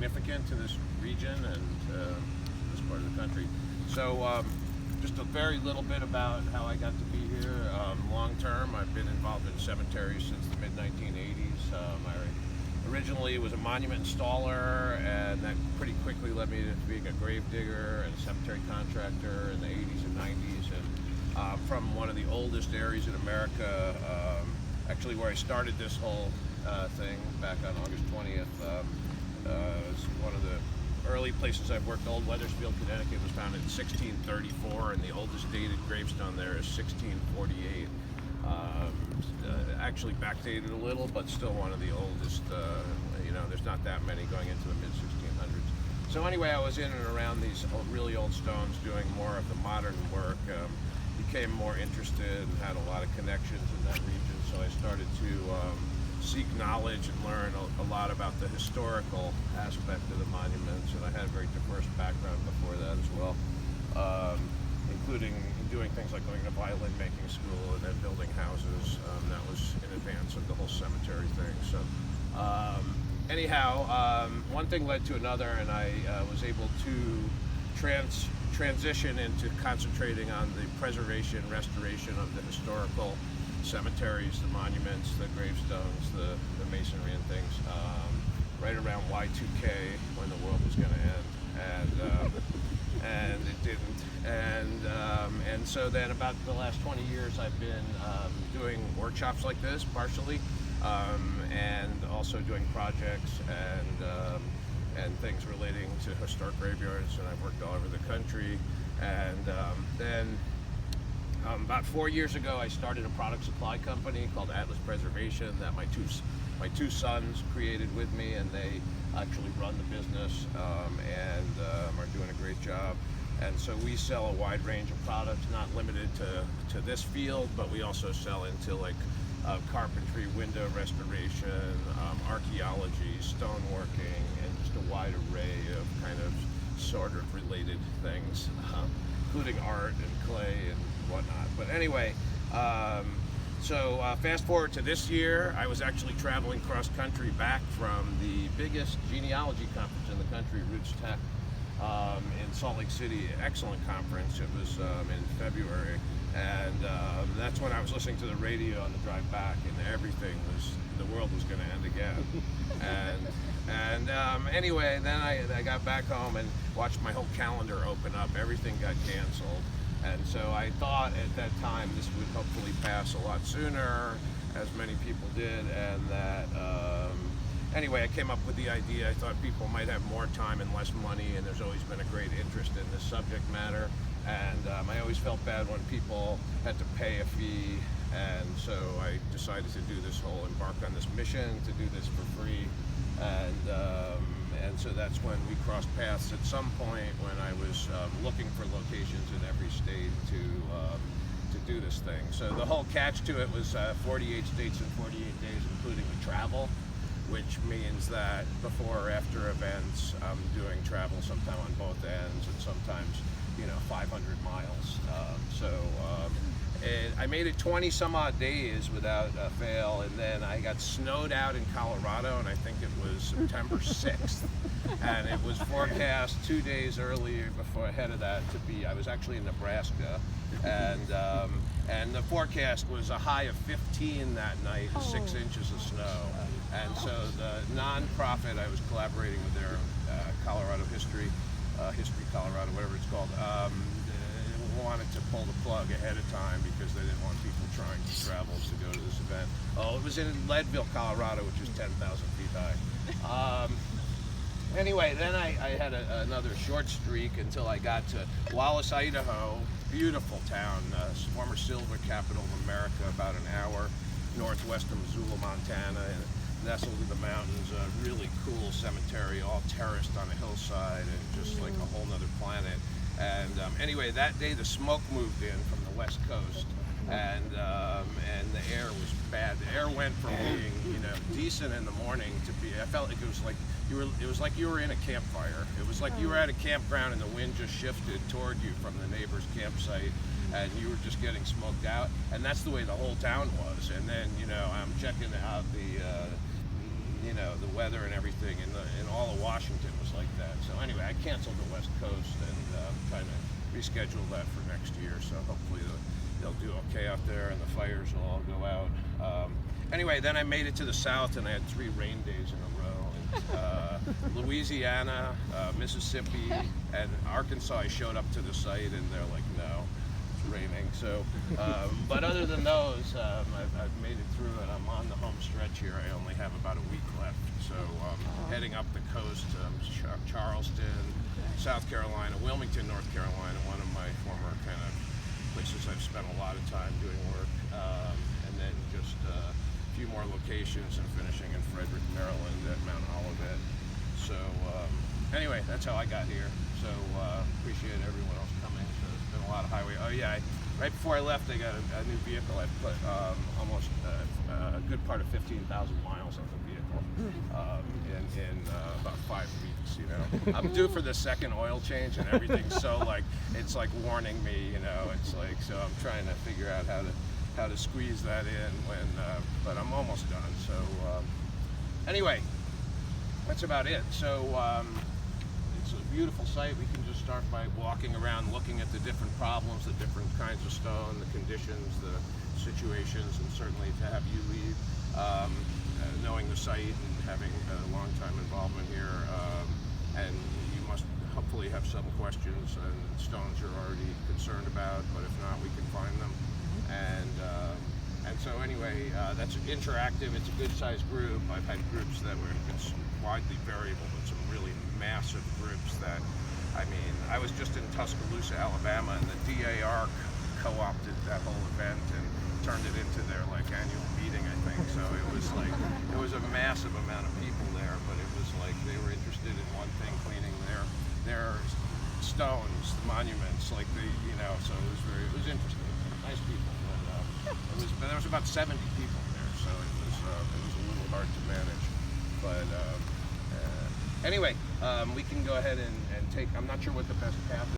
significant to this region and this part of the country. So just a very little bit about how I got to be here. Long term, I've been involved in cemeteries since the mid-1980s. I originally was a monument installer, and that pretty quickly led me to being a grave digger and a cemetery contractor in the 80s and 90s. And from one of the oldest areas in America, actually where I started this whole thing back on August 20th, was one of the early places I've worked. Old Wethersfield, Connecticut was founded in 1634, and the oldest dated gravestone there is 1648. Actually backdated a little, but still one of the oldest. There's not that many going into the mid-1600s. So anyway, I was in and around these really old stones doing more of the modern work. Became more interested and had a lot of connections in that region, so I started to seek knowledge and learn a lot about the historical aspect of the monuments, and I had a very diverse background before that as well, including doing things like going to violin making school and then building houses. That was in advance of the whole cemetery thing. So one thing led to another, and I was able to transition into concentrating on the preservation, restoration of the historical cemeteries, the monuments, the gravestones, the masonry and things, right around Y2K when the world was going to end, and it didn't. And so then about the last 20 years I've been doing workshops like this partially, and also doing projects and things relating to historic graveyards, and I've worked all over the country. And then about 4 years ago, I started a product supply company called Atlas Preservation that my two sons created with me, and they actually run the business and are doing a great job. And so we sell a wide range of products, not limited to this field, but we also sell into like carpentry, window restoration, archaeology, stoneworking, and just a wide array of kind of sort of related things, including art and clay and whatnot. But anyway, so fast forward to this year, I was actually traveling cross country back from the biggest genealogy conference in the country, Roots Tech, in Salt Lake City. Excellent conference. It was in February, and that's when I was listening to the radio on the drive back, and the world was going to end again. And anyway, then I got back home and watched my whole calendar open up. Everything got canceled. And so I thought at that time this would hopefully pass a lot sooner, as many people did, and that, anyway, I came up with the idea. I thought people might have more time and less money, and there's always been a great interest in this subject matter. And I always felt bad when people had to pay a fee, and so I decided to embark on this mission to do this for free. And so that's when we crossed paths at some point when I was looking for locations in every state to do this thing. So the whole catch to it was 48 states in 48 days, including the travel, which means that before or after events, I'm doing travel sometime on both ends, and sometimes 500 miles. I made it 20 some odd days without fail, and then I got snowed out in Colorado, and I think it was September 6th, and it was forecast 2 days earlier ahead of that I was actually in Nebraska, and the forecast was a high of 15 that night and 6 inches of snow. And so the nonprofit I was collaborating with there, Colorado History Colorado, whatever it's called, wanted to pull the plug ahead of time because they didn't want people trying to travel to go to this event. Oh, it was in Leadville, Colorado, which is 10,000 feet high. Anyway, then I had another short streak until I got to Wallace, Idaho. Beautiful town, former silver capital of America, about an hour northwest of Missoula, Montana, and nestled in the mountains. A really cool cemetery, all terraced on a hillside, and just like a whole nother planet. And anyway, that day the smoke moved in from the west coast, and the air was bad. The air went from being decent in the morning to I felt like it was like you were in a campfire. It was like you were at a campground and the wind just shifted toward you from the neighbor's campsite, and you were just getting smoked out. And that's the way the whole town was. And then I'm checking out the weather and everything. everything in all of Washington was like that. So anyway, I canceled the West Coast and trying to reschedule that for next year. So hopefully they'll do okay out there and the fires will all go out. Anyway, then I made it to the South and I had 3 rain days in a row. And, Louisiana, Mississippi, and Arkansas, I showed up to the site and they're like, no, it's raining. So, but other than those, I've made it through and I'm on the home stretch here. I only have about a week left. So heading up the coast, Charleston, South Carolina, Wilmington, North Carolina, one of my former kind of places I've spent a lot of time doing work, and then just a few more locations and finishing in Frederick, Maryland at Mount Olivet. So anyway, that's how I got here. So appreciate everyone else coming. So it's been a lot of highway. Oh yeah, right before I left, I got a new vehicle. I put almost a good part of 15,000 miles on the vehicle in about 5 weeks. You know, I'm due for the second oil change, and everything's so like it's like warning me. You know, it's like so I'm trying to figure out how to squeeze that in when, but I'm almost done. So anyway, that's about it. So it's a beautiful site. We can just start by walking around, looking at the different problems, the different kinds of stone, the conditions, the situations, and certainly to have you lead, knowing the site and having a long time involvement here, and you must hopefully have some questions and stones you're already concerned about, but if not, we can find them. And so anyway, that's interactive. It's a good-sized group. I've had groups that were widely variable, but some really massive groups that, I mean, I was just in Tuscaloosa, Alabama, and the DAR co-opted that whole event and turned it into their like annual meeting, I think. So it was like, it was a massive amount of people there, but it was like they were interested in one thing, cleaning their stones, monuments, like so it was interesting. Nice people, but there was about 70 people there, so it was a little hard to manage. But anyway, we can go ahead and take. I'm not sure what the best path is.